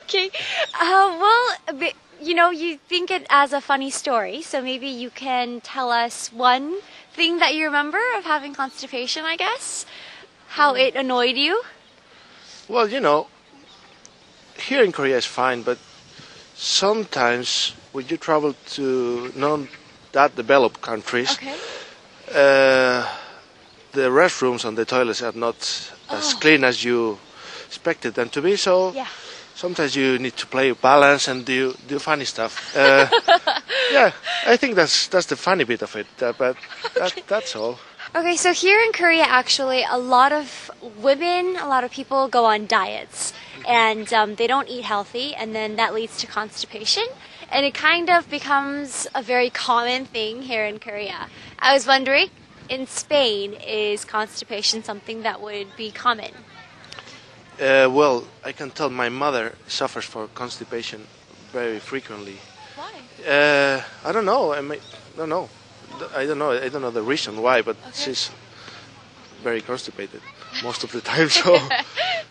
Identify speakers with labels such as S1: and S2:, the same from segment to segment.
S1: Okay. Well, you know, you think it as a funny story, so maybe you can tell us one thing that you remember of having constipation, I guess? How it annoyed you?
S2: Well, you know, here in Korea is fine, but sometimes when you travel to non that developed countries,
S1: Okay.
S2: The restrooms and the toilets are not as clean as you expected them to be. So
S1: Yeah.
S2: sometimes you need to play balance and do funny stuff. Yeah, I think that's the funny bit of it. But that's all.
S1: Okay, so here in Korea, actually, a lot of women, a lot of people go on diets, and they don't eat healthy, and then that leads to constipation, and it kind of becomes a very common thing here in Korea. I was wondering, in Spain, is constipation something that would be common?
S2: Well, I can tell my mother suffers for constipation very frequently.
S1: Why?
S2: I don't know. Don't know. I don't know the reason why, but she's very constipated most of the time.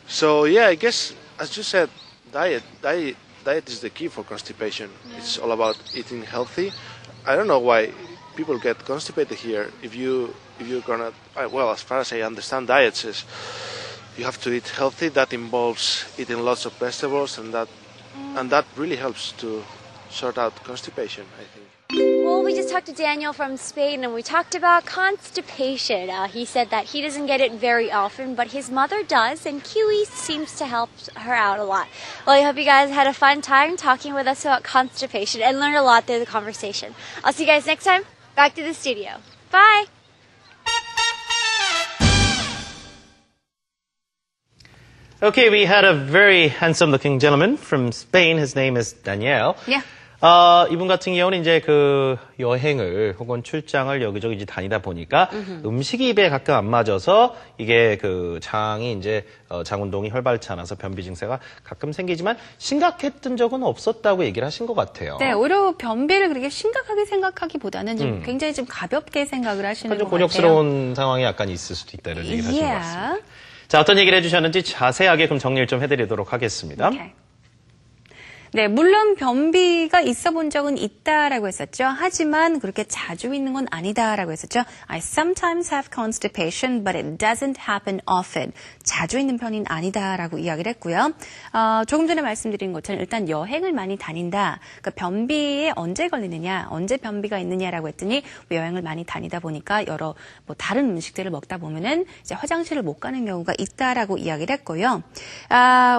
S2: So yeah, I guess as you said, diet is the key for constipation. Yeah. It's all about eating healthy. I don't know why people get constipated here. If you're gonna, well, as far as I understand, diets is you have to eat healthy. That involves eating lots of vegetables, and that really helps to sort out constipation, I think.
S1: Well, we just talked to Daniel from Spain, and we talked about constipation. He said that he doesn't get it very often, but his mother does, and Kiwi seems to help her out a lot. Well, I hope you guys had a fun time talking with us about constipation and learned a lot through the conversation. I'll see you guys next time. Back to the studio. Bye!
S3: Okay, we had a very handsome-looking gentleman from Spain. His name is Daniel.
S1: Yeah.
S3: 이분 같은 경우는 이제 그 여행을 혹은 출장을 여기저기 이제 다니다 보니까 음식이 입에 가끔 안 맞아서 이게 그 장이 이제 장 운동이 활발치 않아서 변비 증세가 가끔 생기지만 심각했던 적은 없었다고 얘기를 하신 것 같아요.
S4: 네, 오히려 변비를 그렇게 심각하게 생각하기보다는 좀 굉장히 좀 가볍게 생각을 하시는 것
S3: 좀
S4: 같아요.
S3: 곤욕스러운 상황이 약간 있을 수도 있다 이런 얘기를 하신 것 같습니다. 자, 어떤 얘기를 해주셨는지 자세하게 그럼 정리를 좀 해드리도록 하겠습니다.
S4: Okay. 네, 물론 변비가 있어 본 적은 있다라고 했었죠. 하지만 그렇게 자주 있는 건 아니다라고 했었죠. I sometimes have constipation, but it doesn't happen often. 자주 있는 편은 아니다라고 이야기를 했고요. 조금 전에 말씀드린 것처럼 일단 여행을 많이 다닌다. 그러니까 변비에 언제 걸리느냐, 언제 변비가 있느냐라고 했더니 여행을 많이 다니다 보니까 여러 뭐 다른 음식들을 먹다 보면은 이제 화장실을 못 가는 경우가 있다라고 이야기를 했고요.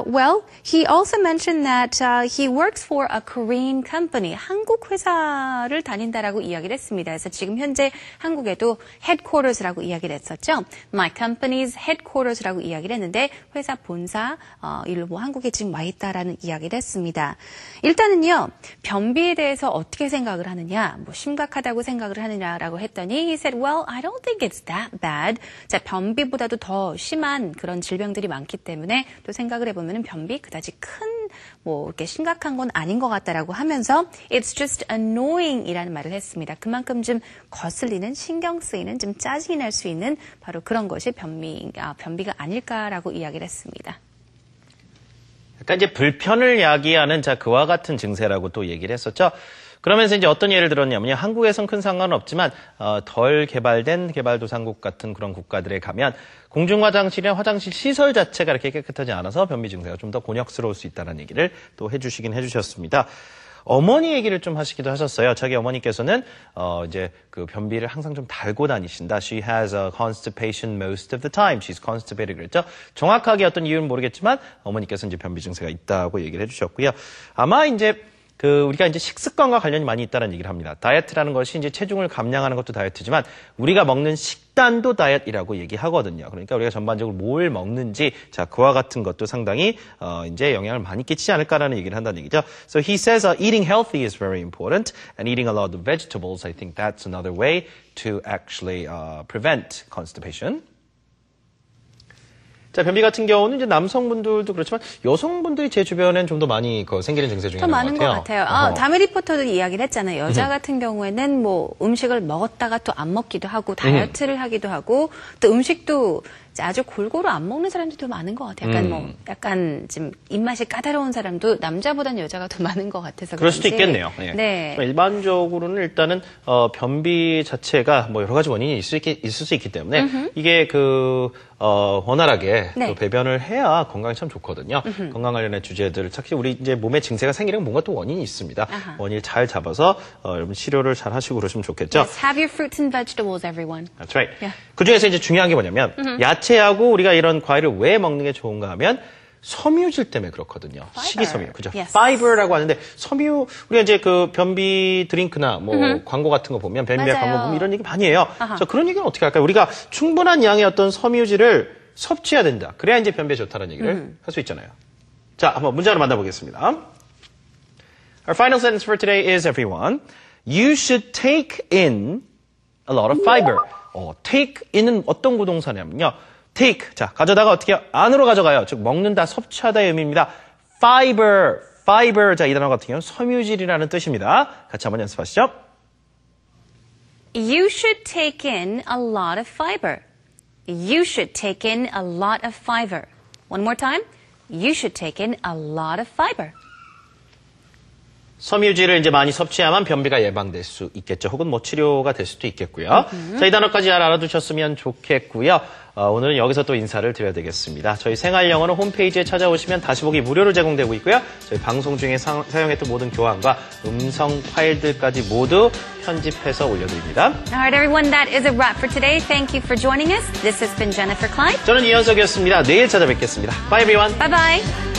S4: Well, he also mentioned that he works for a Korean company. 한국 회사를 다닌다라고 이야기를 했습니다. 그래서 지금 현재 한국에도 headquarters라고 이야기를 했었죠. My company's headquarters라고 이야기를 했는데 회사 본사 일로 뭐 한국에 지금 와 있다라는 이야기를 했습니다. 일단은요. 변비에 대해서 어떻게 생각을 하느냐, 뭐 심각하다고 생각을 하느냐라고 했더니 he said, well, I don't think it's that bad. 자, 변비보다도 더 심한 그런 질병들이 많기 때문에 또 생각을 해보면 변비 그다지 큰 뭐 이렇게 심각한 건 아닌 것 같다라고 하면서 it's just annoying이라는 말을 했습니다. 그만큼 좀 거슬리는 신경 쓰이는 좀 짜증이 날 수 있는 바로 그런 것이 변비가 아닐까라고 이야기를 했습니다.
S3: 약간 이제 불편을 야기하는 자 그와 같은 증세라고 또 얘기를 했었죠. 그러면서 이제 어떤 예를 들었냐면요. 한국에선 큰 상관은 없지만 덜 개발된 개발도상국 같은 그런 국가들에 가면 공중화장실이나 화장실 시설 자체가 이렇게 깨끗하지 않아서 변비 증세가 좀 더 곤욕스러울 수 있다는 얘기를 또 해주시긴 해주셨습니다. 어머니 얘기를 좀 하시기도 하셨어요. 자기 어머니께서는 이제 그 변비를 항상 좀 달고 다니신다. She has a constipation most of the time. She's constipated 그랬죠. 정확하게 어떤 이유는 모르겠지만 어머니께서 이제 변비 증세가 있다고 얘기를 해주셨고요. 아마 이제 우리가 이제 식습관과 관련이 많이 있다는 얘기를 합니다. 다이어트라는 것이 이제 체중을 감량하는 것도 다이어트지만 우리가 먹는 식단도 다이어트라고 얘기하거든요. 그러니까 우리가 전반적으로 뭘 먹는지 자 그와 같은 것도 상당히 이제 영향을 많이 끼치지 않을까라는 얘기를 한다는 얘기죠. So he says eating healthy is very important and eating a lot of vegetables. I think that's another way to actually prevent constipation. 자, 변비 같은 경우는 이제 남성분들도 그렇지만 여성분들이 제 주변엔 좀 더 많이 생기는 증세 중에
S4: 더
S3: 하나인
S4: 많은
S3: 것 같아요.
S4: 것 같아요. 다미 리포터도 이야기를 했잖아요. 여자 같은 경우에는 뭐 음식을 먹었다가 또 안 먹기도 하고 다이어트를 하기도 하고 또 음식도 아주 골고루 안 먹는 사람들도 많은 것 같아요. 약간 좀 입맛이 까다로운 사람도 남자보다는 여자가 더 많은 것 같아서
S3: 그럴 수도
S4: 그런지.
S3: 있겠네요.
S4: 네.
S3: 일반적으로는 일단은 변비 자체가 뭐 여러 가지 원인이 있을 수 있기 때문에 이게 원활하게
S4: 네.
S3: 또 배변을 해야 건강에 참 좋거든요. 건강 관련된 주제들 특히 우리 이제 몸에 증세가 생기려면 뭔가 또 원인이 있습니다. 원인을 잘 잡아서 여러분 치료를 잘 하시고 그러시면 좋겠죠.
S4: Yes, have your fruits and vegetables, everyone.
S3: That's right.
S4: Yeah.
S3: 그 중에서 이제 중요한 게 뭐냐면 야채하고 우리가 이런 과일을 왜 먹는 게 좋은가 하면 섬유질 때문에 그렇거든요. 식이섬유. 그죠?
S4: Yes.
S3: 파이버라고 하는데 섬유 우리가 이제 변비 드링크나 뭐 광고 같은 거 보면 변비약
S4: 맞아요.
S3: 광고 보면 이런 얘기 많이 해요. 그래서 그런 얘기는 어떻게 할까요? 우리가 충분한 양의 어떤 섬유질을 섭취해야 된다. 그래야 이제 변비에 좋다는 얘기를 할 수 있잖아요. 자, 한번 문장으로 만나보겠습니다. Our final sentence for today is everyone. You should take in a lot of fiber. take in은 어떤 구동사냐면요. take. 자, 가져다가 어떻게 안으로 가져가요. 즉, 먹는다, 섭취하다의 의미입니다. fiber. 자, 이 단어 같은 경우는 섬유질이라는 뜻입니다. 같이 한번 연습하시죠.
S4: You should take in a lot of fiber. You should take in a lot of fiber. One more time. You should take in a lot of fiber.
S3: 섬유질을 이제 많이 섭취하면 변비가 예방될 수 있겠죠. 혹은 뭐 치료가 될 수도 있겠고요. 자, 이 단어까지 잘 알아두셨으면 좋겠고요. 오늘은 여기서 또 인사를 드려야 되겠습니다. 저희 생활영어는 홈페이지에 찾아오시면 다시 보기 무료로 제공되고 있고요. 저희 방송 중에 사용했던 모든 교환과 음성 파일들까지 모두 편집해서 올려드립니다.
S4: All right, everyone, that is a wrap for today. Thank you for joining us. This has been Jennifer Klein.
S3: 저는 이현석이었습니다. 내일 찾아뵙겠습니다. Bye everyone.
S4: Bye-bye.